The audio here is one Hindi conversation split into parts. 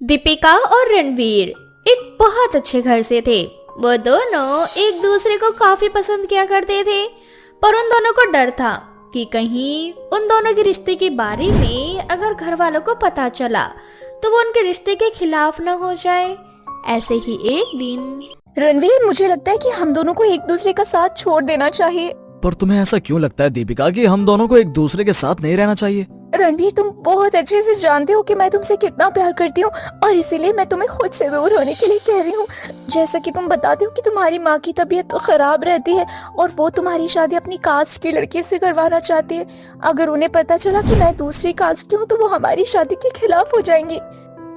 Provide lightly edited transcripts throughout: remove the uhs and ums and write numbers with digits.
दीपिका और रणवीर एक बहुत अच्छे घर से थे। वो दोनों एक दूसरे को काफी पसंद किया करते थे, पर उन दोनों को डर था कि कहीं उन दोनों के रिश्ते के बारे में अगर घर वालों को पता चला तो वो उनके रिश्ते के खिलाफ न हो जाए। ऐसे ही एक दिन रणवीर, मुझे लगता है कि हम दोनों को एक दूसरे का साथ छोड़ देना चाहिए। पर तुम्हें ऐसा क्यों लगता है दीपिका कि हम दोनों को एक दूसरे के साथ नहीं रहना चाहिए? रणवीर, तुम बहुत अच्छे से जानते हो कि मैं तुमसे कितना प्यार करती हूँ और इसीलिए मैं तुम्हें खुद से दूर होने के लिए कह रही हूँ। जैसा कि तुम बताते हो कि तुम्हारी माँ की तबीयत तो खराब रहती है और वो तुम्हारी शादी अपनी कास्ट के लड़के से करवाना चाहती है। अगर उन्हें पता चला कि मैं दूसरी कास्ट की हूँ तो वो हमारी शादी के खिलाफ हो जाएंगी।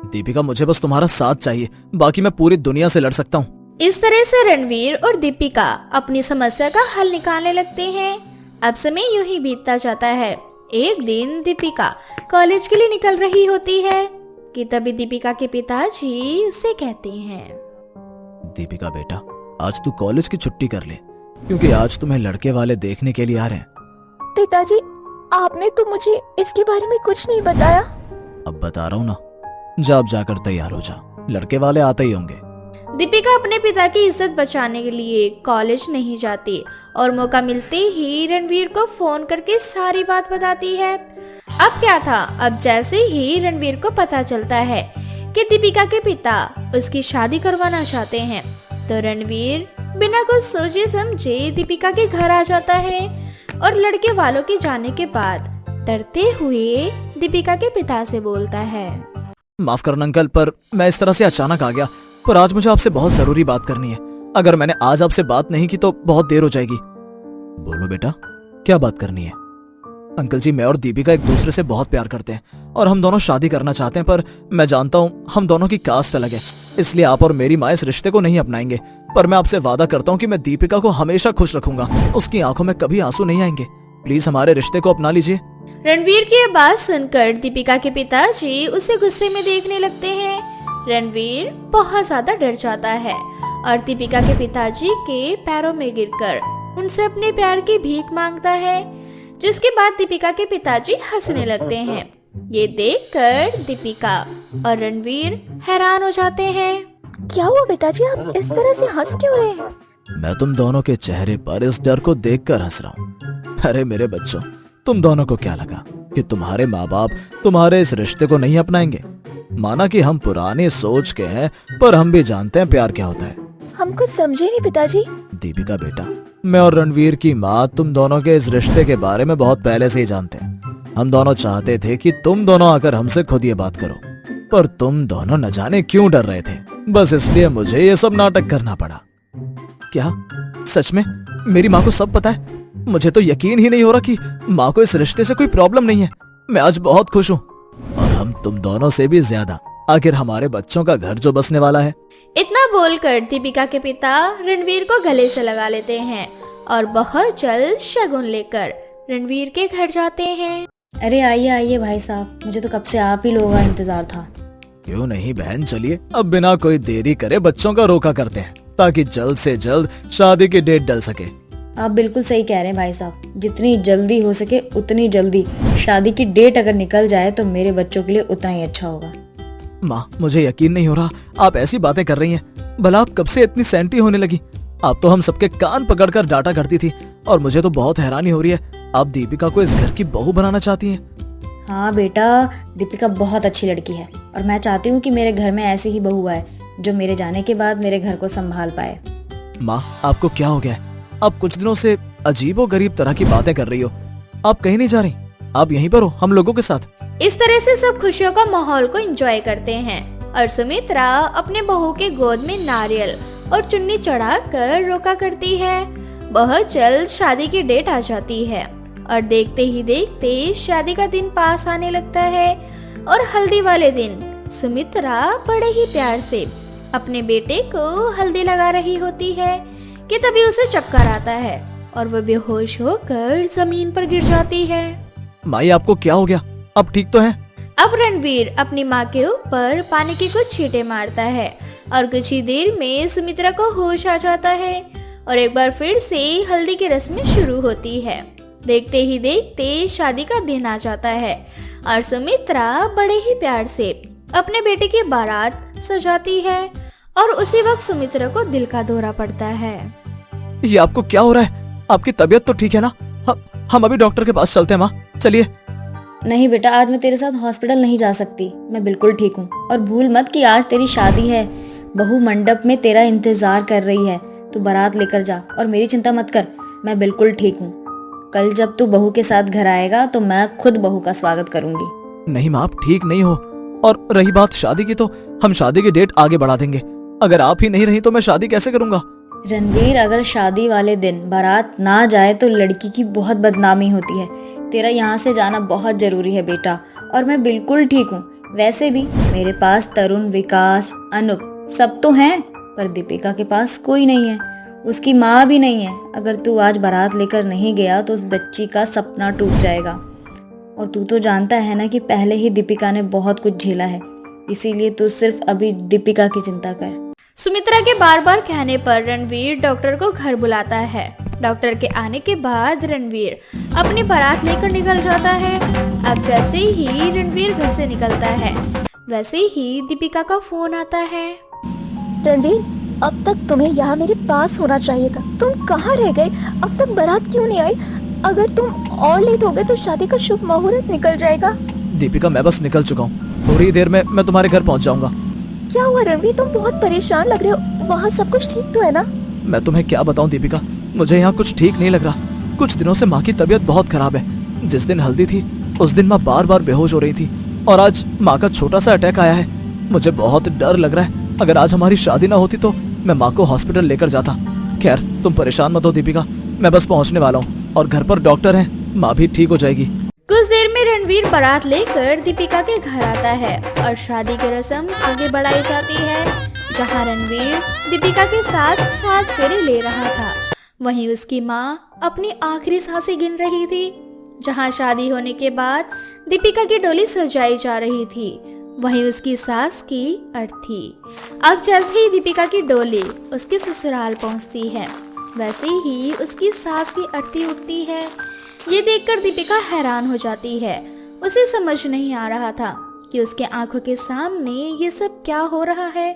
दीपिका, मुझे बस तुम्हारा साथ चाहिए, बाकी मैं पूरी दुनिया से लड़ सकता हूँ। इस तरह से रणवीर और दीपिका अपनी समस्या का हल निकालने लगते हैं। अब समय यूं ही बीतता जाता है। एक दिन दीपिका कॉलेज के लिए निकल रही होती है कि तभी दीपिका के पिताजी उससे कहते हैं, दीपिका बेटा, आज तू कॉलेज की छुट्टी कर ले, क्योंकि आज तुम्हें लड़के वाले देखने के लिए आ रहे हैं। पिताजी, आपने तो मुझे इसके बारे में कुछ नहीं बताया। अब बता रहा हूँ ना, जा अब जाकर तैयार हो जा, लड़के वाले आते ही होंगे। दीपिका अपने पिता की इज्जत बचाने के लिए कॉलेज नहीं जाती और मौका मिलते ही रणवीर को फोन करके सारी बात बताती है। अब क्या था, अब जैसे ही रणवीर को पता चलता है कि दीपिका के पिता उसकी शादी करवाना चाहते हैं तो रणवीर बिना कुछ सोचे समझे दीपिका के घर आ जाता है और लड़के वालों के जाने के बाद डरते हुए दीपिका के पिता से बोलता है, माफ करना अंकल, पर मैं इस तरह से अचानक आ गया, पर आज मुझे आपसे बहुत जरूरी बात करनी है। अगर मैंने आज आपसे बात नहीं की तो बहुत देर हो जाएगी। बोलो बेटा, क्या बात करनी है? अंकल जी, मैं और दीपिका एक दूसरे से बहुत प्यार करते हैं और हम दोनों शादी करना चाहते हैं, पर मैं जानता हूँ हम दोनों की कास्ट अलग है, इसलिए आप और मेरी माँ इस रिश्ते को नहीं अपनाएंगे। पर मैं आपसे वादा करता हूँ कि मैं दीपिका को हमेशा खुश रखूंगा, उसकी आंखों में कभी आंसू नहीं आएंगे। प्लीज हमारे रिश्ते को अपना लीजिए। रणवीर की ये बात सुनकर दीपिका के पिताजी उसे गुस्से में देखने लगते हैं। रणवीर बहुत ज्यादा डर जाता है और दीपिका के पिताजी के पैरों में गिरकर उनसे अपने प्यार की भीख मांगता है, जिसके बाद दीपिका के पिताजी हंसने लगते हैं। ये देखकर दीपिका और रणवीर हैरान हो जाते हैं। क्या हुआ पिताजी, आप इस तरह से हंस क्यों रहे हैं? मैं तुम दोनों के चेहरे पर इस डर को देखकर हंस रहा हूँ। अरे मेरे बच्चों, तुम दोनों को क्या लगा कि तुम्हारे माँ बाप तुम्हारे इस रिश्ते को नहीं अपनाएंगे? माना कि हम पुरानी सोच के हैं, पर हम भी जानते हैं प्यार क्या होता है। हम कुछ समझे नहीं पिताजी। दीपिका बेटा, मैं और रणवीर की माँ तुम दोनों के इस रिश्ते के बारे में बहुत पहले से ही जानते हैं। हम दोनों चाहते थे कि तुम दोनों आकर हमसे खुद ये बात करो, पर तुम दोनों न जाने क्यों डर रहे थे, बस इसलिए मुझे ये सब नाटक करना पड़ा। क्या सच में मेरी माँ को सब पता है? मुझे तो यकीन ही नहीं हो रहा कि माँ को इस रिश्ते से कोई प्रॉब्लम नहीं है। मैं आज बहुत खुश हूँ, और हम तुम दोनों से भी ज्यादा। आखिर हमारे बच्चों का घर जो बसने वाला है। इतना बोलकर दीपिका के पिता रणवीर को गले से लगा लेते हैं और बहुत जल्द शगुन लेकर रणवीर के घर जाते हैं। अरे आइए आइए भाई साहब, मुझे तो कब से आप ही लोगों का इंतजार था। क्यों नहीं बहन, चलिए अब बिना कोई देरी करे बच्चों का रोका करते हैं, ताकि जल्द से जल्द शादी की डेट डल सके। आप बिल्कुल सही कह रहे हैं भाई साहब, जितनी जल्दी हो सके उतनी जल्दी शादी की डेट अगर निकल जाए तो मेरे बच्चों के लिए उतना ही अच्छा होगा। माँ, मुझे यकीन नहीं हो रहा आप ऐसी बातें कर रही हैं। भला आप कब से इतनी सैंटी होने लगी? आप तो हम सबके कान पकड़कर डांटा करती थी, और मुझे तो बहुत हैरानी हो रही है, आप दीपिका को इस घर की बहू बनाना चाहती हैं। हाँ बेटा, दीपिका बहुत अच्छी लड़की है और मैं चाहती हूँ कि मेरे घर में ऐसी ही बहू आए जो मेरे जाने के बाद मेरे घर को संभाल पाए। माँ, आपको क्या हो गया है? आप कुछ दिनों से अजीबो गरीब तरह की बातें कर रही हो। आप कहीं नहीं जा रही, आप यहीं पर हो हम लोगों के साथ। इस तरह से सब खुशियों का माहौल को एंजॉय करते हैं और सुमित्रा अपने बहू के गोद में नारियल और चुन्नी चढ़ाकर रोका करती है। बहुत जल्द शादी की डेट आ जाती है और देखते ही देखते शादी का दिन पास आने लगता है और हल्दी वाले दिन सुमित्रा बड़े ही प्यार से अपने बेटे को हल्दी लगा रही होती है कि तभी उसे चक्कर आता है और वह बेहोश होकर जमीन पर गिर जाती है। माई, आपको क्या हो गया? आप ठीक तो हैं? अब रणवीर अपनी माँ के ऊपर पानी की कुछ छींटे मारता है और कुछ ही देर में सुमित्रा को होश आ जाता है और एक बार फिर से हल्दी की रस्में शुरू होती है। देखते ही देखते शादी का दिन आ जाता है और सुमित्रा बड़े ही प्यार से अपने बेटे की बारात सजाती है और उसी वक्त सुमित्रा को दिल का दौरा पड़ता है। ये आपको क्या हो रहा है? आपकी तबीयत तो ठीक है ना? हम अभी डॉक्टर के पास चलते हैं माँ, चलिए। नहीं बेटा, आज मैं तेरे साथ हॉस्पिटल नहीं जा सकती। मैं बिल्कुल ठीक हूँ। और भूल मत कि आज तेरी शादी है। बहू मंडप में तेरा इंतजार कर रही है। तू बारात लेकर जा और मेरी चिंता मत कर, मैं बिल्कुल ठीक हूँ। कल जब तू बहू के साथ घर आएगा तो मैं खुद बहू का स्वागत करूंगी। नहीं माँ, आप ठीक नहीं हो। और रही बात शादी की, तो हम शादी की डेट आगे बढ़ा देंगे। अगर आप ही नहीं रही तो मैं शादी कैसे करूंगा? रणवीर, अगर शादी वाले दिन बारात ना जाए तो लड़की की बहुत बदनामी होती है। तेरा यहाँ से जाना बहुत जरूरी है बेटा। और मैं बिल्कुल ठीक हूँ। वैसे भी मेरे पास तरुण, विकास, अनूप सब तो हैं, पर दीपिका के पास कोई नहीं है। उसकी माँ भी नहीं है। अगर तू आज बारात लेकर नहीं गया तो उस बच्ची का सपना टूट जाएगा। और तू तो जानता है ना कि पहले ही दीपिका ने बहुत कुछ झेला है। इसीलिए तू सिर्फ अभी दीपिका की चिंता कर। सुमित्रा के बार बार कहने पर रणवीर डॉक्टर को घर बुलाता है। डॉक्टर के आने के बाद रणवीर अपनी बारात लेकर निकल जाता है। अब जैसे ही रणवीर घर से निकलता है वैसे ही दीपिका का फोन आता है। रणवीर, अब तक तुम्हें यहाँ मेरे पास होना चाहिए था। तुम कहाँ रह गए? अब तक बारात क्यों नहीं आई? अगर तुम और लेट हो गए तो शादी का शुभ मुहूर्त निकल जाएगा। दीपिका, मैं बस निकल चुका हूँ। थोड़ी देर में मैं तुम्हारे घर पहुँच जाऊंगा। क्या हुआ रणवीर? तुम बहुत परेशान लग रहे हो। वहाँ सब कुछ ठीक तो है ना? मैं तुम्हें क्या बताऊं दीपिका, मुझे यहाँ कुछ ठीक नहीं लग रहा। कुछ दिनों से माँ की तबीयत बहुत खराब है। जिस दिन हल्दी थी उस दिन माँ बार बार बेहोश हो रही थी और आज माँ का छोटा सा अटैक आया है। मुझे बहुत डर लग रहा है। अगर आज हमारी शादी ना होती तो मैं माँ को हॉस्पिटल लेकर जाता। खैर, तुम परेशान मत हो दीपिका, मैं बस पहुँचने वाला हूँ और घर पर डॉक्टर है, माँ भी ठीक हो जाएगी। कुछ देर में रणवीर बारात लेकर दीपिका के घर आता है और शादी की रस्म आगे बढ़ाई जाती है। जहां रणवीर दीपिका के साथ 7 फेरे ले रहा था, वहीं उसकी माँ अपनी आखिरी सांसें गिन रही थी। जहां शादी होने के बाद दीपिका की डोली सजाई जा रही थी, वहीं उसकी सास की अर्थी। अब जैसे ही दीपिका की डोली उसके ससुराल पहुंचती है वैसे ही उसकी सास की अर्थी उठती है। ये देखकर दीपिका हैरान हो जाती है। उसे समझ नहीं आ रहा था कि उसके आंखों के सामने ये सब क्या हो रहा है।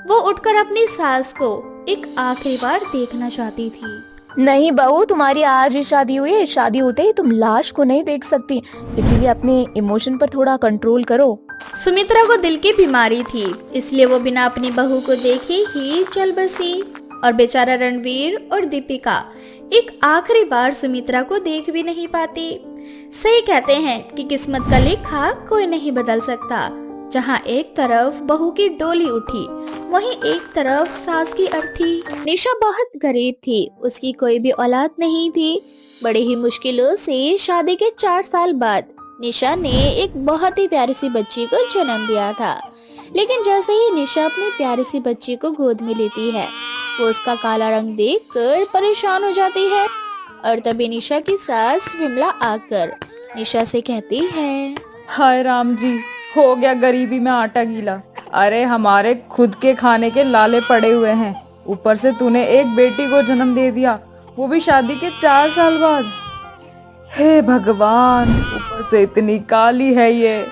वो उठकर अपनी सास को एक आखिरी बार देखना चाहती थी। नहीं बहू, तुम्हारी आज ही शादी हुई है। शादी होते ही तुम लाश को नहीं देख सकती, इसीलिए अपने इमोशन पर थोड़ा कंट्रोल करो। सुमित्रा को दिल की बीमारी थी, इसलिए वो बिना अपनी बहू को देखे ही चल बसी। और बेचारा रणवीर और दीपिका एक आखिरी बार सुमित्रा को देख भी नहीं पाती। सही कहते हैं कि किस्मत का लेखा कोई नहीं बदल सकता। जहां एक तरफ बहू की डोली उठी, वहीं एक तरफ सास की अर्थी। निशा बहुत गरीब थी, उसकी कोई भी औलाद नहीं थी। बड़े ही मुश्किलों से शादी के 4 साल बाद निशा ने एक बहुत ही प्यारी सी बच्ची को जन्म दिया था। लेकिन जैसे ही निशा अपनी प्यारी सी बच्ची को गोद में लेती है, वो उसका काला रंग देखकर परेशान हो जाती है। और तभी निशा की सास विमला आकर निशा से कहती है, हाय राम जी, हो गया गरीबी में आटा गीला। अरे हमारे खुद के खाने के लाले पड़े हुए हैं, ऊपर से तूने एक बेटी को जन्म दे दिया, वो भी शादी के 4 साल बाद। हे भगवान, ऊपर से इतनी काली है ये।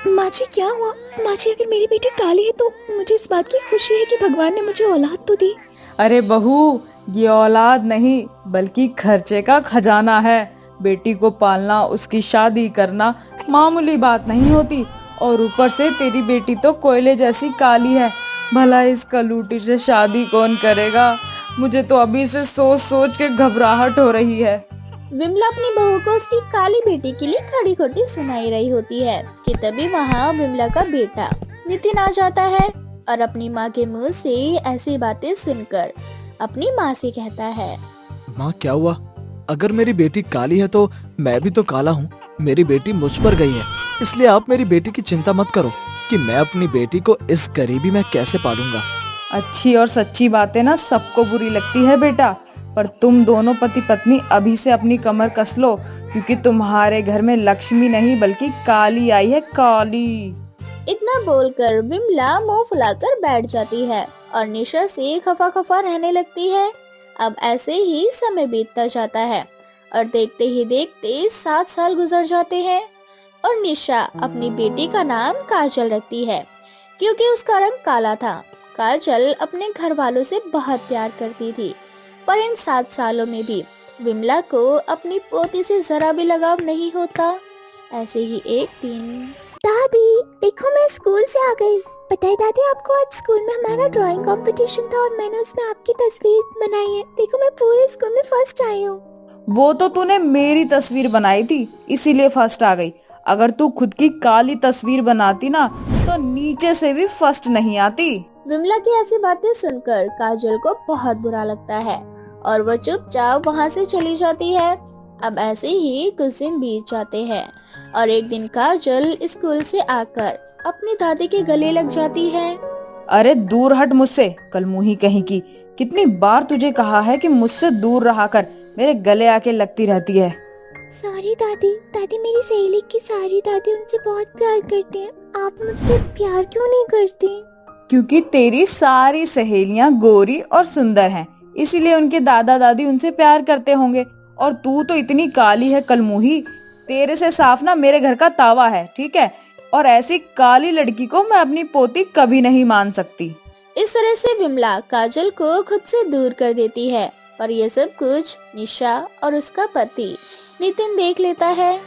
माँ जी, क्या हुआ? माँ जी, अगर मेरी बेटी काली है तो मुझे इस बात की खुशी है कि भगवान ने मुझे औलाद तो दी। अरे बहू, ये औलाद नहीं बल्कि खर्चे का खजाना है। बेटी को पालना, उसकी शादी करना मामूली बात नहीं होती। और ऊपर से तेरी बेटी तो कोयले जैसी काली है। भला इस कलूटी से शादी कौन करेगा? मुझे तो अभी से सोच सोच के घबराहट हो रही है। विमला अपनी बहू को उसकी काली बेटी के लिए खड़ी खोटी सुनाई रही होती है कि तभी वहाँ विमला का बेटा नितिन आ जाता है और अपनी माँ के मुंह से ऐसी बातें सुनकर अपनी माँ से कहता है, माँ क्या हुआ? अगर मेरी बेटी काली है तो मैं भी तो काला हूँ। मेरी बेटी मुझ पर गई है, इसलिए आप मेरी बेटी की चिंता मत करो कि मैं अपनी बेटी को इस गरीबी में कैसे पालूंगा। अच्छी और सच्ची बातें ना सबको बुरी लगती है बेटा, पर तुम दोनों पति पत्नी अभी से अपनी कमर कस लो, क्योंकि तुम्हारे घर में लक्ष्मी नहीं बल्कि काली आई है, काली। इतना बोलकर विमला मुंह फुलाकर बैठ जाती है और निशा से खफा खफा रहने लगती है। अब ऐसे ही समय बीतता जाता है और देखते ही देखते 7 साल गुजर जाते हैं और निशा अपनी बेटी का नाम काजल रखती है। क्योंकि उसका रंग काला था। काजल अपने घर वालों से बहुत प्यार करती थी, पर इन 7 सालों में भी विमला को अपनी पोती से जरा भी लगाव नहीं होता। ऐसे ही एक दिन, दादी देखो मैं स्कूल से आ गई। पता है दादी आपको, आज स्कूल में हमारा ड्राइंग कंपटीशन था और मैंने उसमें आपकी तस्वीर बनाई है। देखो मैं पूरे स्कूल में फर्स्ट आई हूँ। वो तो तूने मेरी तस्वीर बनाई थी इसीलिए फर्स्ट आ गई। अगर तू खुद की काली तस्वीर बनाती ना तो नीचे से भी फर्स्ट नहीं आती। विमला की ऐसी बातें सुनकर काजल को बहुत बुरा लगता है और वो चुपचाप वहाँ से चली जाती है। अब ऐसे ही कुछ दिन बीत जाते हैं और एक दिन काजल स्कूल से आकर अपनी दादी के गले लग जाती है। अरे दूर हट मुझसे, कलमुही कहीं की। कितनी बार तुझे कहा है कि मुझसे दूर रहा कर, मेरे गले आके लगती रहती है। सॉरी दादी। दादी मेरी सहेली की सारी दादी उनसे बहुत प्यार करती हैं। आप मुझसे प्यार क्यों नहीं करती? क्योंकि तेरी सारी सहेलियां गोरी और सुंदर हैं, इसीलिए उनके दादा दादी उनसे प्यार करते होंगे। और तू तो इतनी काली है कलमुही, तेरे से साफ ना मेरे घर का तावा है, ठीक है? और ऐसी काली लड़की को मैं अपनी पोती कभी नहीं मान सकती। इस तरह से विमला काजल को खुद से दूर कर देती है, पर ये सब कुछ निशा और उसका पति नितिन देख लेता है।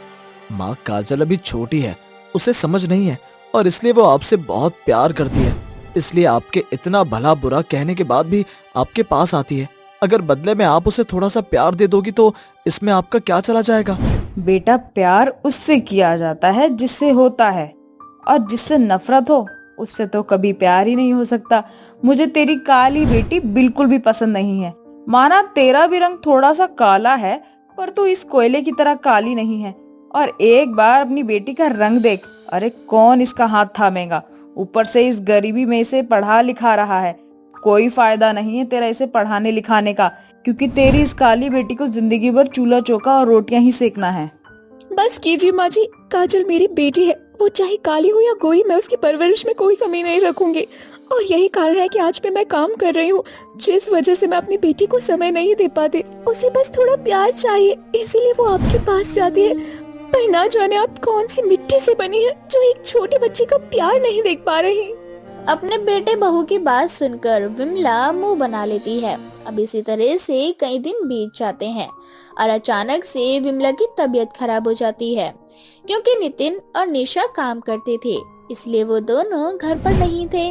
माँ, काजल अभी छोटी है, उसे समझ नहीं है और इसलिए वो आपसे बहुत प्यार करती है। इसलिए आपके इतना भला बुरा कहने के बाद भी आपके पास आती है। अगर बदले में आप उसे थोड़ा सा प्यार दे दोगी तो इसमें आपका क्या चला जाएगा? बेटा, प्यार उससे किया जाता है जिससे होता है, और जिससे नफरत हो उससे तो कभी प्यार ही नहीं हो सकता। मुझे तेरी काली बेटी बिल्कुल भी पसंद नहीं है। माना तेरा भी रंग थोड़ा सा काला है, पर तू इस कोयले की तरह काली नहीं है। और एक बार अपनी बेटी का रंग देख, अरे कौन इसका हाथ थामेगा? ऊपर से इस गरीबी में इसे पढ़ा लिखा रहा है। कोई फायदा नहीं है तेरा इसे पढ़ाने लिखाने का, क्योंकि तेरी इस काली बेटी को जिंदगी भर चूल्हा चौका और रोटियां ही सेकना है। बस कीजिए माँ जी, काजल मेरी बेटी है। वो चाहे काली हो या गोरी, मैं उसकी परवरिश में कोई कमी नहीं रखूंगी। और यही कारण है कि आज भी मैं काम कर रही हूँ, जिस वजह से मैं अपनी बेटी को समय नहीं दे पाती। उसे बस थोड़ा प्यार चाहिए, इसीलिए वो आपके पास जाती है। पर ना जाने आप कौन सी मिट्टी से बनी है जो एक छोटे बच्चे का प्यार नहीं देख पा रही। अपने बेटे बहू की बात सुनकर विमला मुंह बना लेती है। अब इसी तरह से कई दिन बीत जाते हैं और अचानक से विमला की तबीयत खराब हो जाती है, क्योंकि नितिन और निशा काम करते थे, इसलिए वो दोनों घर पर नहीं थे।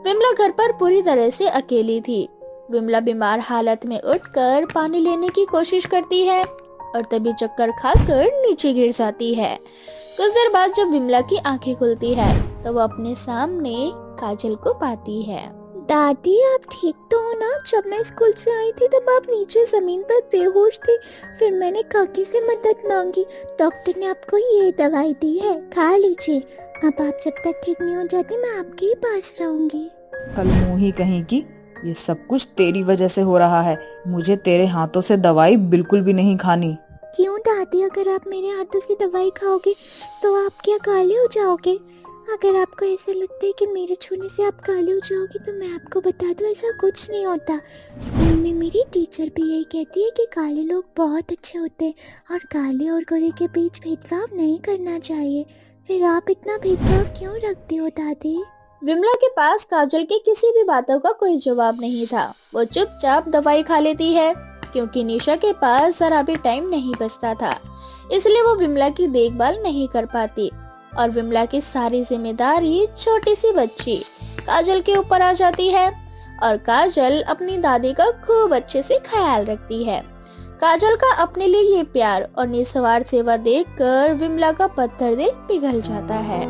विमला घर पर पूरी तरह से अकेली थी। विमला बीमार हालत में उठकर पानी लेने की कोशिश करती है और तभी चक्कर खाकर नीचे गिर जाती है। कुछ देर बाद जब विमला की आंखें खुलती है तो वो अपने सामने काजल को पाती है। दादी आप ठीक तो हो ना? जब मैं स्कूल से आई थी तब आप नीचे जमीन पर बेहोश थे। फिर मैंने काकी से मदद मांगी। डॉक्टर ने आपको ये दवाई दी है, खा लीजिए। अब आप जब तक ठीक नहीं हो जाती मैं आपके ही पास रहूंगी। कलमुही कहीं की, ये सब कुछ तेरी वजह से हो रहा है। मुझे तेरे हाथों से दवाई बिल्कुल भी नहीं खानी। क्यों दादी? अगर आप मेरे हाथों से दवाई खाओगे तो आप क्या काले हो जाओगे? अगर आपको ऐसा लगता है कि मेरे छूने से आप काले हो जाओगे तो मैं आपको बता दूं, ऐसा कुछ नहीं होता। स्कूल में मेरी टीचर भी यही कहती है कि काले लोग बहुत अच्छे होते हैं और काले और गोरे के बीच भेदभाव नहीं करना चाहिए। फिर आप इतना भेदभाव क्यों रखते हो दादी? विमला के पास काजल की किसी भी बातों का कोई जवाब नहीं था। वो चुपचाप दवाई खा लेती है, क्योंकि निशा के पास जरा भी टाइम नहीं बचता था, इसलिए वो विमला की देखभाल नहीं कर पाती और विमला की सारी जिम्मेदारी छोटी सी बच्ची काजल के ऊपर आ जाती है और काजल अपनी दादी का खूब अच्छे से ख्याल रखती है। काजल का अपने लिए ये प्यार और निस्वार्थ सेवा देखकर विमला का पत्थर दिल पिघल जाता है।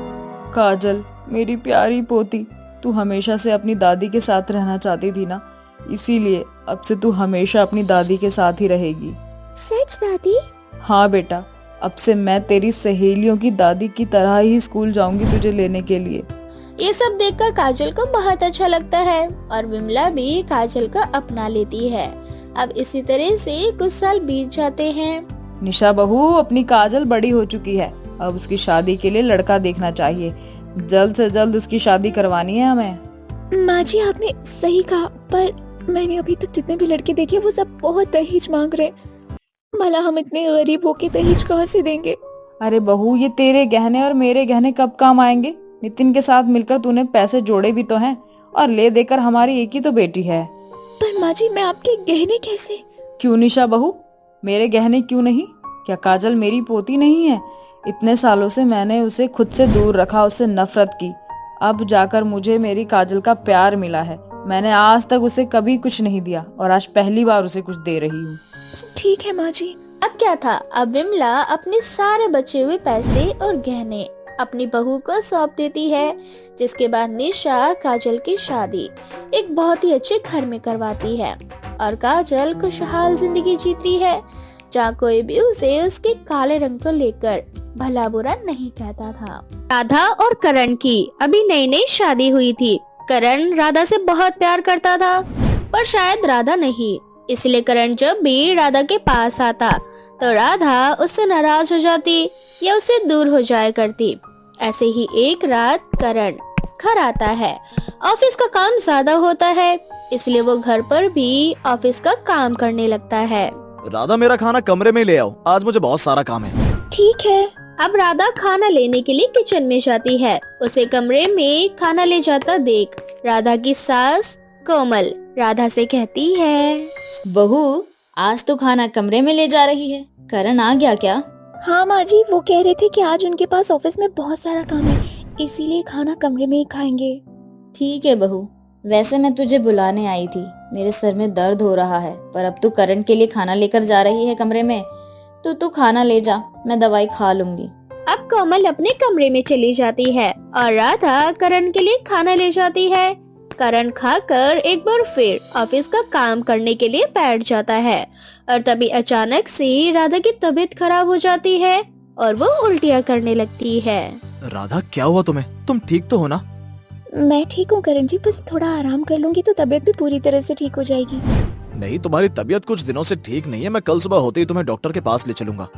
काजल, मेरी प्यारी पोती, तू हमेशा से अपनी दादी के साथ रहना चाहती थी ना, इसीलिए अब से तू हमेशा अपनी दादी के साथ ही रहेगी। सच दादी? हाँ बेटा, अब से मैं तेरी सहेलियों की दादी की तरह ही स्कूल जाऊंगी तुझे लेने के लिए। ये सब देखकर काजल को बहुत अच्छा लगता है और विमला भी काजल का अपना लेती है। अब इसी तरह से कुछ साल बीत जाते हैं। निशा बहू, अपनी काजल बड़ी हो चुकी है, अब उसकी शादी के लिए लड़का देखना चाहिए। जल्द से जल्द उसकी शादी करवानी है हमें। माँ जी आपने सही कहा, पर मैंने अभी तक जितने भी लड़के देखे वो सब बहुत दहेज मांग रहे। भला हम इतने गरीब होके दहेज कहाँ से देंगे? अरे बहू, ये तेरे गहने और मेरे गहने कब काम आएंगे? नितिन के साथ मिलकर तूने पैसे जोड़े भी तो हैं और ले देकर हमारी एक ही तो बेटी है। पर माँ जी मैं आपके गहने कैसे? क्यों निशा बहू, मेरे गहने क्यों नहीं? क्या काजल मेरी पोती नहीं है? इतने सालों से मैंने उसे खुद से दूर रखा, उससे नफरत की। अब जाकर मुझे मेरी काजल का प्यार मिला है। मैंने आज तक उसे कभी कुछ नहीं दिया और आज पहली बार उसे कुछ दे रही हूँ। ठीक है माँ जी। अब क्या था, अब विमला अपने सारे बचे हुए पैसे और गहने अपनी बहू को सौंप देती है, जिसके बाद निशा काजल की शादी एक बहुत ही अच्छे घर में करवाती है और काजल खुशहाल जिंदगी जीती है, जहाँ कोई भी उसे उसके काले रंग को लेकर भला बुरा नहीं कहता था। राधा और करण की अभी नई नई शादी हुई थी। करण राधा से बहुत प्यार करता था, पर शायद राधा नहीं, इसलिए करण जब भी राधा के पास आता तो राधा उससे नाराज हो जाती या उससे दूर हो जाया करती। ऐसे ही एक रात करण घर आता है। ऑफिस का काम ज्यादा होता है, इसलिए वो घर पर भी ऑफिस का काम करने लगता है। राधा, मेरा खाना कमरे में ले आओ, आज मुझे बहुत सारा काम है। ठीक है। अब राधा खाना लेने के लिए किचन में जाती है। उसे कमरे में खाना ले जाता देख राधा की सास कोमल राधा से कहती है, बहू आज तो खाना कमरे में ले जा रही है, करण आ गया क्या? हाँ माँ जी, वो कह रहे थे कि आज उनके पास ऑफिस में बहुत सारा काम है, इसीलिए खाना कमरे में ही खाएंगे। ठीक है बहू, वैसे मैं तुझे बुलाने आई थी, मेरे सर में दर्द हो रहा है, पर अब तू करण के लिए खाना लेकर जा रही है कमरे में, तो तू खाना ले जा, मैं दवाई खा लूंगी। अब कोमल अपने कमरे में चली जाती है और राधा करण के लिए खाना ले जाती है। करण खाकर एक बार फिर ऑफिस का काम करने के लिए बैठ जाता है और तभी अचानक से राधा की तबीयत खराब हो जाती है और वो उल्टियाँ करने लगती है। राधा, क्या हुआ तुम्हें? तुम ठीक तो हो ना? मैं ठीक हूँ करण जी, बस थोड़ा आराम कर लूंगी तो तबीयत भी पूरी तरह से ठीक हो जाएगी। नहीं, तुम्हारी तबीयत कुछ दिनों से ठीक नहीं है। मैं कल सुबह होते ही तुम्हें डॉक्टर के पास ले चलूंगा।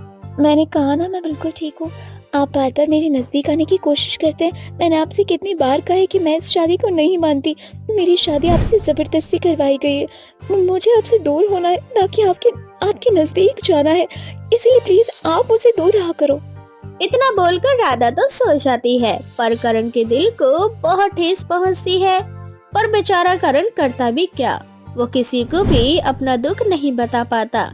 मैंने कहा ना मैं बिल्कुल ठीक हूँ। आप बार बार मेरे नजदीक आने की कोशिश करते हैं। मैंने आपसे कितनी बार कहा है कि मैं इस शादी को नहीं मानती। मेरी शादी आपसे जबरदस्ती करवाई गई है। मुझे आपसे दूर होना है, ना कि आपके नजदीक जाना है। इसलिए प्लीज आप मुझसे दूर रहा करो। इतना बोलकर राधा तो सो जाती है, पर करण के दिल को बहुत ठेस पहुंचती है। पर बेचारा करण करता भी क्या, वो किसी को भी अपना दुख नहीं बता पाता।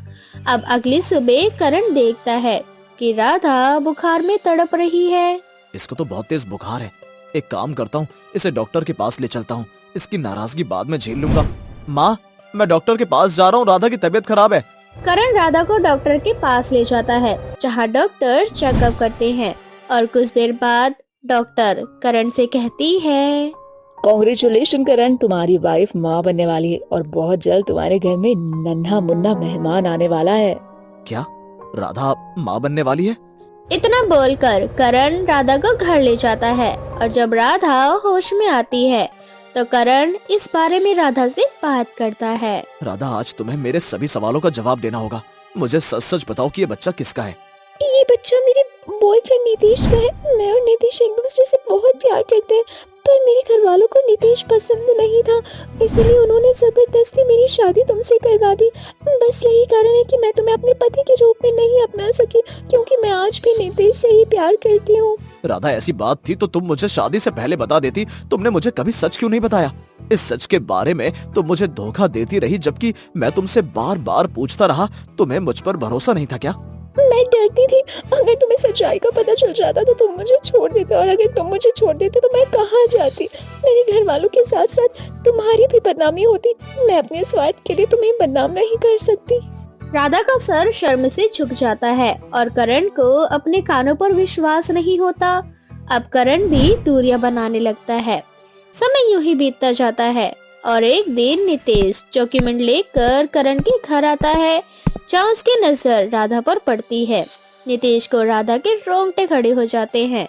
अब अगली सुबह करण देखता है कि राधा बुखार में तड़प रही है। इसको तो बहुत तेज बुखार है। एक काम करता हूँ, इसे डॉक्टर के पास ले चलता हूँ। इसकी नाराजगी बाद में झेल लूंगा। माँ, मैं डॉक्टर के पास जा रहा हूँ, राधा की तबीयत खराब है। करण राधा को डॉक्टर के पास ले जाता है, जहाँ डॉक्टर चेकअप करते हैं और कुछ देर बाद डॉक्टर करण से कहती है, कॉन्ग्रेचुलेशन करण, तुम्हारी वाइफ माँ बनने वाली है और बहुत जल्द तुम्हारे घर में नन्हा मुन्ना मेहमान आने वाला है। क्या राधा माँ बनने वाली है? इतना बोलकर करण राधा को घर ले जाता है और जब राधा होश में आती है तो करण इस बारे में राधा से बात करता है। राधा, आज तुम्हें मेरे सभी सवालों का जवाब देना होगा। मुझे सच सच बताओ कि ये बच्चा किसका है? ये बच्चा मेरे बॉयफ्रेंड नीतीश का है। मैं और नीतीश एक दूसरे से बहुत प्यार करते हैं, पर मेरे घर वालों को नीतीश पसंद नहीं था, इसलिए उन्होंने जबरदस्ती मेरी शादी तुमसे करवा दी। बस यही कारण है कि मैं तुम्हें अपने पति के रूप में नहीं अपना सकी, क्योंकि मैं आज भी नीतीश से ही प्यार करती हूँ। राधा, ऐसी बात थी तो तुम मुझे शादी से पहले बता देती। तुमने मुझे कभी सच क्यों नहीं बताया? इस सच के बारे में तुम मुझे धोखा देती रही, जबकि मैं तुमसे बार बार पूछता रहा। तुम्हें मुझ पर भरोसा नहीं था क्या? मैं डरती थी, अगर तुम्हें सच्चाई का पता चल जाता तो तुम मुझे छोड़ देते, और अगर तुम मुझे छोड़ देते तो मैं कहाँ जाती? मेरे घर वालों के साथ साथ तुम्हारी भी बदनामी होती। मैं अपने स्वार्थ के लिए तुम्हें बदनाम नहीं कर सकती। राधा का सर शर्म से झुक जाता है और करण को अपने कानों पर विश्वास नहीं होता। अब करण भी दूरियां बनाने लगता है। समय यूं ही बीतता जाता है और एक दिन नितेश डॉक्यूमेंट लेकर करण के घर आता है, जहाँ उसकी नजर राधा पर पड़ती है। नितेश को राधा के रोंगटे खड़े हो जाते हैं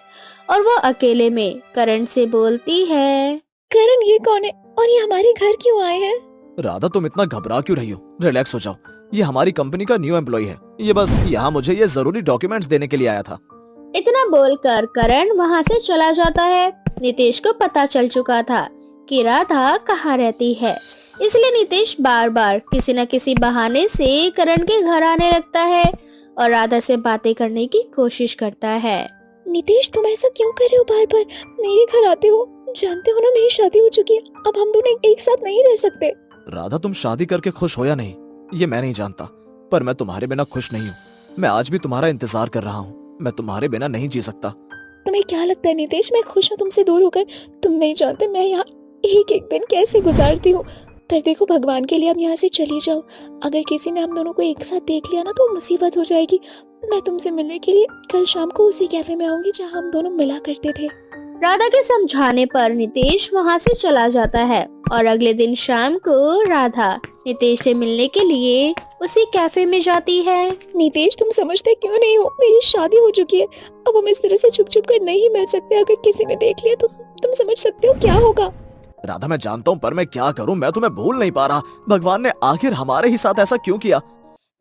और वो अकेले में करण से बोलती है, करण, ये कौन है और ये हमारे घर क्यों आए हैं? राधा, तुम इतना घबरा क्यों रही हो? रिलैक्स हो जाओ। ये हमारी कंपनी का न्यू एम्प्लॉय है। ये बस यहाँ मुझे ये जरूरी डॉक्यूमेंट्स देने के लिए आया था। इतना बोलकर करण वहाँ से चला जाता है। नितेश को पता चल चुका था कि राधा कहाँ रहती है, इसलिए नितेश बार बार किसी न किसी बहाने से करण के घर आने लगता है और राधा से बातें करने की कोशिश करता है। नितेश तुम ऐसा क्यों कर रहे हो बार बार? मेरे घर आते हो, जानते हो ना मेरी शादी हो चुकी है, अब हम दोनों एक साथ नहीं रह सकते। राधा, तुम शादी करके खुश हो या नहीं ये मैं नहीं जानता, पर मैं तुम्हारे बिना खुश नहीं हूँ। मैं आज भी तुम्हारा इंतजार कर रहा हूँ। मैं तुम्हारे बिना नहीं जी सकता। तुम्हें क्या लगता है नितेश, मैं खुश हूँ तुमसे दूर होकर? तुम नहीं जानते मैं यहाँ एक एक दिन कैसे गुजारती हूँ। पर देखो, भगवान के लिए अब यहाँ से चली जाओ। अगर किसी ने हम दोनों को एक साथ देख लिया ना तो मुसीबत हो जाएगी। मैं तुमसे मिलने के लिए कल शाम को उसी कैफे में आऊंगी जहाँ हम दोनों मिला करते थे। राधा के समझाने पर नितेश वहाँ से चला जाता है और अगले दिन शाम को राधा नितेश से मिलने के लिए उसी कैफे में जाती है। नितेश तुम समझते क्यों नहीं हो, मेरी शादी हो चुकी है। अब हम इस तरह से छुप छुप कर नहीं मिल सकते। अगर किसी ने देख लिया तो तुम समझ सकते हो क्या होगा। राधा, मैं जानता हूँ, पर मैं क्या करूँ? मैं तुम्हें भूल नहीं पा रहा। भगवान ने आखिर हमारे ही साथ ऐसा क्यों किया?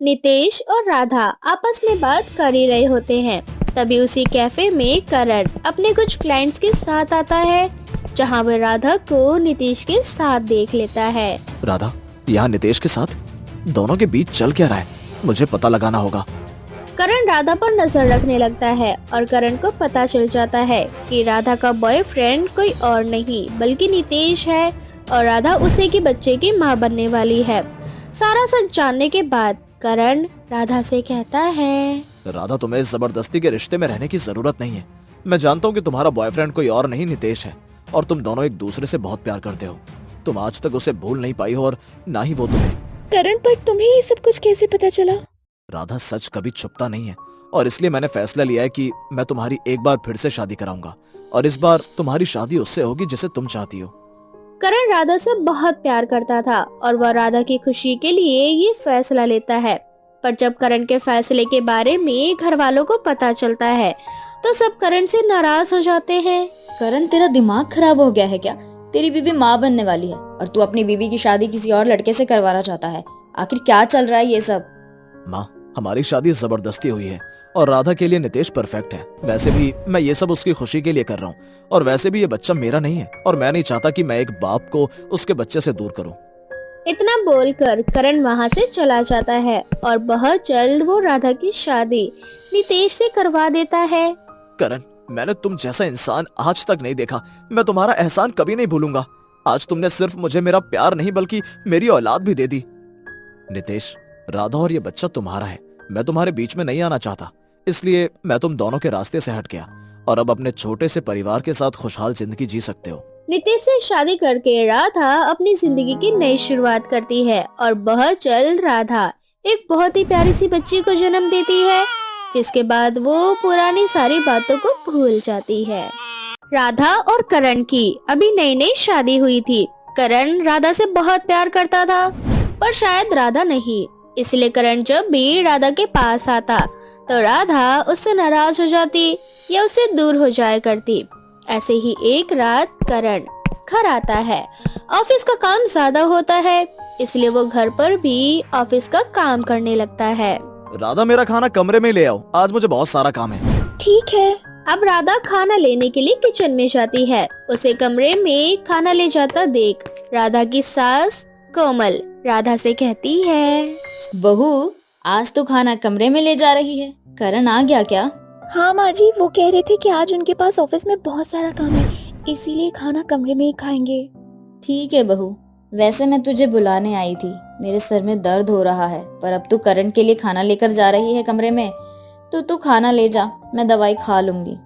नितेश और राधा आपस में बात कर ही रहे होते हैं। तभी उसी कैफे में करण अपने कुछ क्लाइंट्स के साथ आता है, जहां वह राधा को नितेश के साथ देख लेता है। राधा, यहाँ नितेश के साथ दोनों के बीच चल क्या रहा है? मुझे पता लगाना होगा। करण राधा पर नजर रखने लगता है और करण को पता चल जाता है कि राधा का बॉयफ्रेंड कोई और नहीं बल्कि नितेश है और राधा उसे के बच्चे की मां बनने वाली है। सारा सच जानने के बाद करण राधा से कहता है, राधा, तुम्हें इस जबरदस्ती के रिश्ते में रहने की जरूरत नहीं है। मैं जानता हूँ कि तुम्हारा बॉयफ्रेंड कोई और नहीं नितेश है और तुम दोनों एक दूसरे से बहुत प्यार करते हो। तुम आज तक उसे भूल नहीं पाई हो और ना ही वो तुम्हें। करण, पर तुम्हें ये सब कुछ कैसे पता चला? राधा, सच कभी छुपता नहीं है और इसलिए मैंने फैसला लिया है कि मैं तुम्हारी एक बार फिर से शादी कराऊंगा और इस बार तुम्हारी शादी उससे होगी जिसे तुम चाहती हो। करण राधा से बहुत प्यार करता था और वह राधा की खुशी के लिए ये फैसला लेता है। पर जब करण के फैसले के बारे में घर वालों को पता चलता है तो सब करण से नाराज हो जाते हैं। करण, तेरा दिमाग खराब हो गया है क्या? तेरी बीवी माँ बनने वाली है और तू अपनी बीवी की शादी किसी और लड़के से करवाना चाहता है। आखिर क्या चल रहा है ये सब? माँ, हमारी शादी जबरदस्ती हुई है और राधा के लिए नितेश परफेक्ट है। वैसे भी मैं ये सब उसकी खुशी के लिए कर रहा हूँ और वैसे भी ये बच्चा मेरा नहीं है और मैं नहीं चाहता कि मैं एक बाप को उसके बच्चे से दूर करूँ। इतना बोलकर करण वहाँ से चला जाता है और बहुत जल्द वो राधा की शादी नितेश से करवा देता है। करण, मैंने तुम जैसा इंसान आज तक नहीं देखा। मैं तुम्हारा एहसान कभी नहीं भूलूंगा। आज तुमने सिर्फ मुझे मेरा प्यार नहीं बल्कि मेरी औलाद भी दे दी। नितेश, राधा और ये बच्चा तुम्हारा है। मैं तुम्हारे बीच में नहीं आना चाहता, इसलिए मैं तुम दोनों के रास्ते से हट गया और अब अपने छोटे से परिवार के साथ खुशहाल जिंदगी जी सकते हो। नितेश से शादी करके राधा अपनी जिंदगी की नई शुरुआत करती है और बहुत जल्द राधा एक बहुत ही प्यारी सी बच्ची को जन्म देती है, जिसके बाद वो पुरानी सारी बातों को भूल जाती है। राधा और करण की अभी नई नई शादी हुई थी। करण राधा से बहुत प्यार करता था पर शायद राधा नहीं, इसलिए करण जब भी राधा के पास आता तो राधा उससे नाराज हो जाती या उससे दूर हो जाया करती। ऐसे ही एक रात करण घर आता है। ऑफिस का काम ज्यादा होता है, इसलिए वो घर पर भी ऑफिस का काम करने लगता है। राधा, मेरा खाना कमरे में ले आओ, आज मुझे बहुत सारा काम है। ठीक है। अब राधा खाना लेने के लिए किचन में जाती है। उसे कमरे में खाना ले जाता देख राधा की सास कोमल राधा से कहती है, बहू, आज तो खाना कमरे में ले जा रही है। करण आ गया क्या? हाँ माँ जी, वो कह रहे थे कि आज उनके पास ऑफिस में बहुत सारा काम है, इसीलिए खाना कमरे में ही खाएंगे। ठीक है बहू, वैसे मैं तुझे बुलाने आई थी। मेरे सर में दर्द हो रहा है, पर अब तू करण के लिए खाना लेकर जा रही है कमरे में, तो तू खाना ले जा, मैं दवाई खा लूंगी।